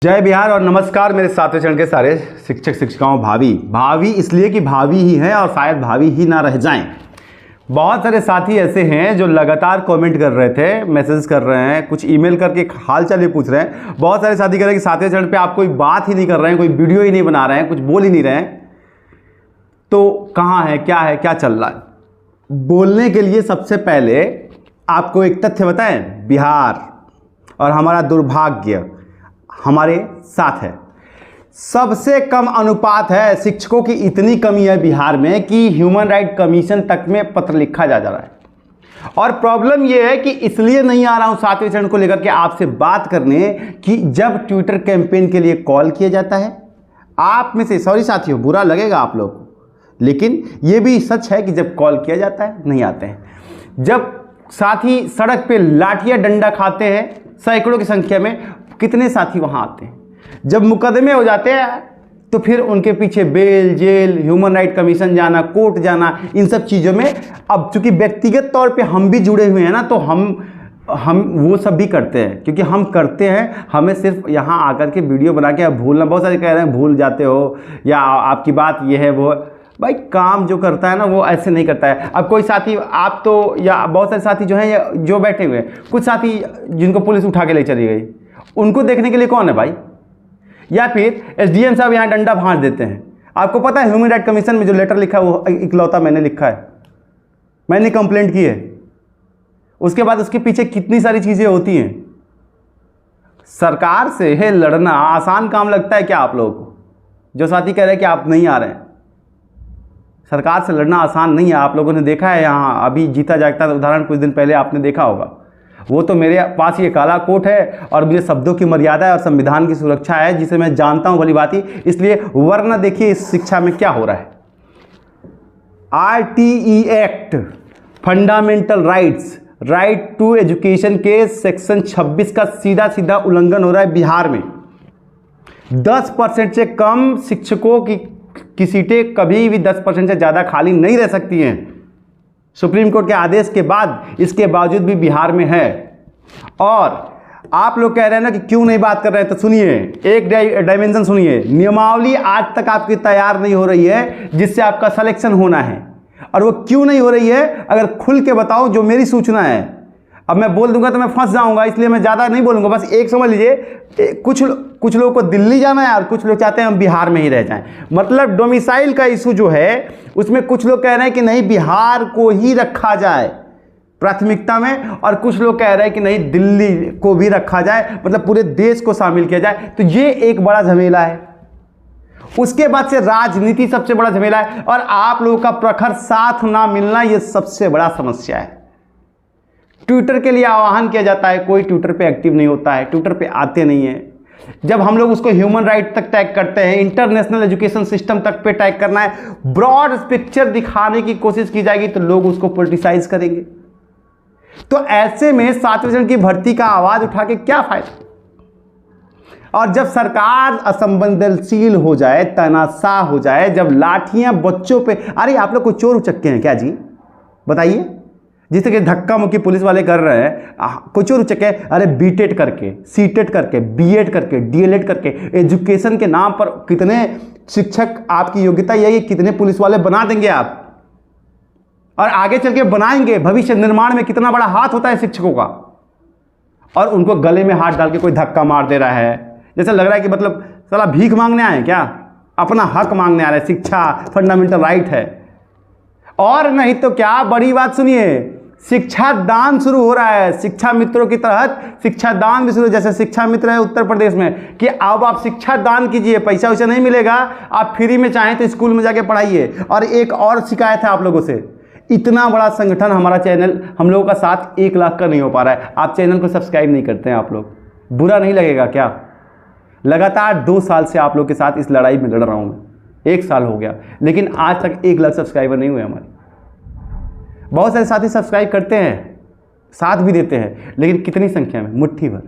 जय बिहार और नमस्कार मेरे सातवें चरण के सारे शिक्षक शिक्षिकाओं। भावी इसलिए कि भावी ही हैं और शायद भावी ही ना रह जाएं। बहुत सारे साथी ऐसे हैं जो लगातार कमेंट कर रहे थे, मैसेज कर रहे हैं, कुछ ईमेल करके हाल चाल भी पूछ रहे हैं। बहुत सारे साथी कह रहे हैं कि सातवें चरण पे आप कोई बात ही नहीं कर रहे हैं, कोई वीडियो ही नहीं बना रहे हैं, कुछ बोल ही नहीं रहे हैं। तो कहाँ है, क्या चल रहा है? बोलने के लिए सबसे पहले आपको एक तथ्य बताएं, बिहार और हमारा दुर्भाग्य हमारे साथ है। सबसे कम अनुपात है, शिक्षकों की इतनी कमी है बिहार में कि ह्यूमन राइट कमीशन तक में पत्र लिखा जा रहा है। और प्रॉब्लम यह है कि इसलिए नहीं आ रहा हूं सातवें चरण को लेकर के आपसे बात करने कि जब ट्विटर कैंपेन के लिए कॉल किया जाता है, आप में से सॉरी साथियों, बुरा लगेगा आप लोग को, लेकिन यह भी सच है कि जब कॉल किया जाता है नहीं आते हैं। जब साथी सड़क पे लाठियां डंडा खाते हैं सैकड़ों की संख्या में, कितने साथी वहां आते हैं? जब मुकदमे हो जाते हैं तो फिर उनके पीछे bail, jail, human right commission जाना, कोर्ट जाना, इन सब चीज़ों में अब चूंकि व्यक्तिगत तौर पे हम भी जुड़े हुए हैं ना, तो हम वो सब भी करते हैं। क्योंकि हम करते हैं, हमें सिर्फ यहाँ आकर के वीडियो बना के अब भूलना, बहुत सारे कह रहे हैं भूल जाते हो या आपकी बात ये है वो। भाई काम जो करता है ना वो ऐसे नहीं करता है। अब कोई साथी आप तो, या बहुत सारे साथी जो हैं जो बैठे हुए हैं, कुछ साथी जिनको पुलिस उठा के ले चली गई, उनको देखने के लिए कौन है भाई? या फिर एसडीएम साहब यहाँ डंडा भांज देते हैं। आपको पता है ह्यूमन राइट कमीशन में जो लेटर लिखा है वो इकलौता मैंने लिखा है, मैंने कंप्लेंट की है। उसके बाद उसके पीछे कितनी सारी चीजें होती हैं। सरकार से है लड़ना आसान काम लगता है क्या आप लोगों को? जो साथी कह रहे हैं कि आप नहीं आ रहे हैं, सरकार से लड़ना आसान नहीं है। आप लोगों ने देखा है यहाँ अभी जीता जागता उदाहरण कुछ दिन पहले आपने देखा होगा। वो तो मेरे पास ये काला कोट है और मुझे शब्दों की मर्यादा है और संविधान की सुरक्षा है, जिसे मैं जानता हूं भली भांति, इसलिए वरना देखिए इस शिक्षा में क्या हो रहा है। RTE act, fundamental rights, right to education के सेक्शन 26 का सीधा सीधा उल्लंघन हो रहा है बिहार में। 10% से कम शिक्षकों की सीटें कभी भी 10% से ज़्यादा खाली नहीं रह सकती हैं। सुप्रीम कोर्ट के आदेश के बाद इसके बावजूद भी बिहार में है। और आप लोग कह रहे हैं ना कि क्यों नहीं बात कर रहे हैं, तो सुनिए, एक डायमेंशन सुनिए। नियमावली आज तक आपकी तैयार नहीं हो रही है जिससे आपका सिलेक्शन होना है। और वो क्यों नहीं हो रही है अगर खुल के बताओ, जो मेरी सूचना है। अब मैं बोल दूंगा तो मैं फंस जाऊंगा, इसलिए मैं ज़्यादा नहीं बोलूंगा। बस एक समझ लीजिए, कुछ लोगों को दिल्ली जाना है और कुछ लोग चाहते हैं हम बिहार में ही रह जाएं। मतलब डोमिसाइल का इशू जो है उसमें कुछ लोग कह रहे हैं कि नहीं बिहार को ही रखा जाए प्राथमिकता में, और कुछ लोग कह रहे हैं कि नहीं दिल्ली को भी रखा जाए, मतलब पूरे देश को शामिल किया जाए। तो ये एक बड़ा झमेला है। उसके बाद से राजनीति सबसे बड़ा झमेला है, और आप लोगों का प्रखर साथ ना मिलना यह सबसे बड़ा समस्या है। ट्विटर के लिए आह्वान किया जाता है, कोई ट्विटर पे एक्टिव नहीं होता है, ट्विटर पे आते नहीं है। जब हम लोग उसको ह्यूमन राइट तक टैग करते हैं, इंटरनेशनल एजुकेशन सिस्टम तक पे टैग करना है, ब्रॉड पिक्चर दिखाने की कोशिश की जाएगी तो लोग उसको पॉलिटिसाइज करेंगे। तो ऐसे में सातवें चरण की भर्ती का आवाज उठा के क्या फायदा? और जब सरकार असंवेदनशील हो जाए, तनाशाह हो जाए, जब लाठियां बच्चों पे, अरे आप लोग को चोर उचक्के हैं क्या जी? बताइए। जिससे कि धक्का मुक्की पुलिस वाले कर रहे हैं, कुछ और उचक्के, अरे बीटेड करके, सीटेड करके, बीएड करके, डीएलएड करके, एजुकेशन के नाम पर कितने शिक्षक, आपकी योग्यता यही, कितने पुलिस वाले बना देंगे आप, और आगे चल के बनाएंगे। भविष्य निर्माण में कितना बड़ा हाथ होता है शिक्षकों का, और उनको गले में हाथ डाल के कोई धक्का मार दे रहा है। जैसे लग रहा है कि मतलब साला भीख मांगने आए क्या, अपना हक मांगने आ रहे हैं। शिक्षा फंडामेंटल राइट है। और नहीं तो क्या, बड़ी बात सुनिए, शिक्षा दान शुरू हो रहा है। शिक्षा मित्रों की तहत शिक्षा दान भी शुरू, जैसे शिक्षा मित्र है उत्तर प्रदेश में, कि अब आप शिक्षा दान कीजिए, पैसा वैसा नहीं मिलेगा, आप फ्री में चाहें तो स्कूल में जाके पढ़ाइए। और एक और शिकायत है आप लोगों से, इतना बड़ा संगठन हमारा चैनल, हम लोगों का साथ 1 लाख का नहीं हो पा रहा है। आप चैनल को सब्सक्राइब नहीं करते हैं आप लोग, बुरा नहीं लगेगा क्या? लगातार 2 साल से आप लोग के साथ इस लड़ाई में लड़ रहा हूं मैं, 1 साल हो गया, लेकिन आज तक 1 लाख सब्सक्राइबर नहीं हुए हमारे। बहुत सारे साथी सब्सक्राइब करते हैं, साथ भी देते हैं, लेकिन कितनी संख्या में? मुट्ठी भर।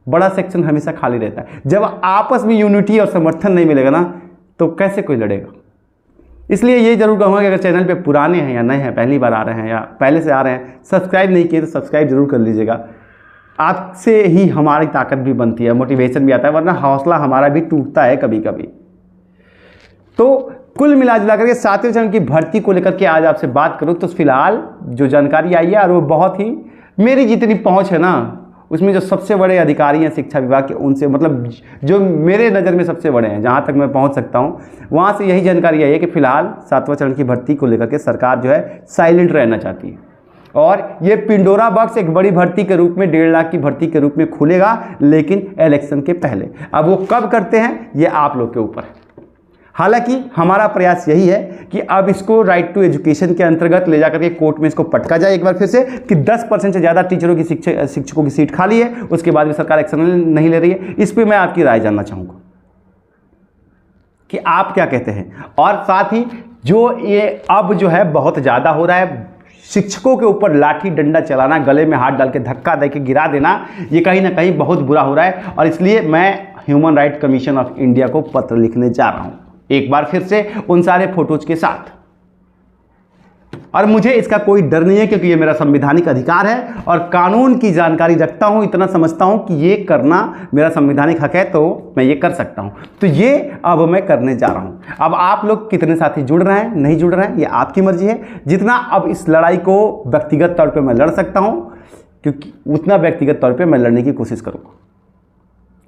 बड़ा सेक्शन हमेशा खाली रहता है। जब आपस में यूनिटी और समर्थन नहीं मिलेगा ना, तो कैसे कोई लड़ेगा? इसलिए ये जरूर कहूँगा कि अगर चैनल पे पुराने हैं या नए हैं, पहली बार आ रहे हैं या पहले से आ रहे हैं, सब्सक्राइब नहीं किए तो सब्सक्राइब जरूर कर लीजिएगा। आपसे ही हमारी ताकत भी बनती है, मोटिवेशन भी आता है, वरना हौसला हमारा भी टूटता है कभी कभी। तो कुल मिला करके 7वें चरण की भर्ती को लेकर के आज आपसे बात करूं तो फिलहाल जो जानकारी आई है, और वो बहुत ही मेरी जितनी पहुंच है ना, उसमें जो सबसे बड़े अधिकारी हैं शिक्षा विभाग के, उनसे मतलब जो मेरे नज़र में सबसे बड़े हैं, जहां तक मैं पहुंच सकता हूं, वहां से यही जानकारी आई है कि फिलहाल 7वां चरण की भर्ती को लेकर के सरकार जो है साइलेंट रहना चाहती है, और ये पिंडोरा बॉक्स एक बड़ी भर्ती के रूप में 1.5 लाख की भर्ती के रूप में खुलेगा, लेकिन इलेक्शन के पहले। अब वो कब करते हैं ये आप लोग के ऊपर है। हालांकि हमारा प्रयास यही है कि अब इसको राइट टू एजुकेशन के अंतर्गत ले जाकर के कोर्ट में इसको पटका जाए एक बार फिर से कि 10% से ज़्यादा टीचरों की शिक्षकों की सीट खाली है, उसके बाद भी सरकार एक्शन नहीं ले रही है। इस पर मैं आपकी राय जानना चाहूँगा कि आप क्या कहते हैं। और साथ ही जो ये अब जो है बहुत ज़्यादा हो रहा है, शिक्षकों के ऊपर लाठी डंडा चलाना, गले में हाथ डाल के धक्का दे के गिरा देना, ये कहीं ना कहीं बहुत बुरा हो रहा है, और इसलिए मैं human right commission of India को पत्र लिखने जा रहा हूँ एक बार फिर से उन सारे फोटोज के साथ। और मुझे इसका कोई डर नहीं है, क्योंकि ये मेरा संवैधानिक अधिकार है और कानून की जानकारी रखता हूं, इतना समझता हूं कि ये करना मेरा संवैधानिक हक है, तो मैं ये कर सकता हूं। तो ये अब मैं करने जा रहा हूं। अब आप लोग कितने साथी जुड़ रहे हैं, नहीं जुड़ रहे हैं, ये आपकी मर्जी है। जितना अब इस लड़ाई को व्यक्तिगत तौर पर मैं लड़ सकता हूं, क्योंकि उतना व्यक्तिगत तौर पर मैं लड़ने की कोशिश करूँगा।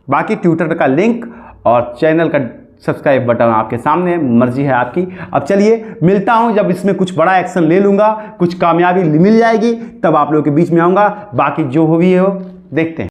बाकी ट्विटर का लिंक और चैनल का सब्सक्राइब बटन आपके सामने, मर्जी है आपकी। अब चलिए मिलता हूं, जब इसमें कुछ बड़ा एक्शन ले लूंगा, कुछ कामयाबी मिल जाएगी, तब आप लोगों के बीच में आऊंगा। बाकी जो भी हो देखते हैं।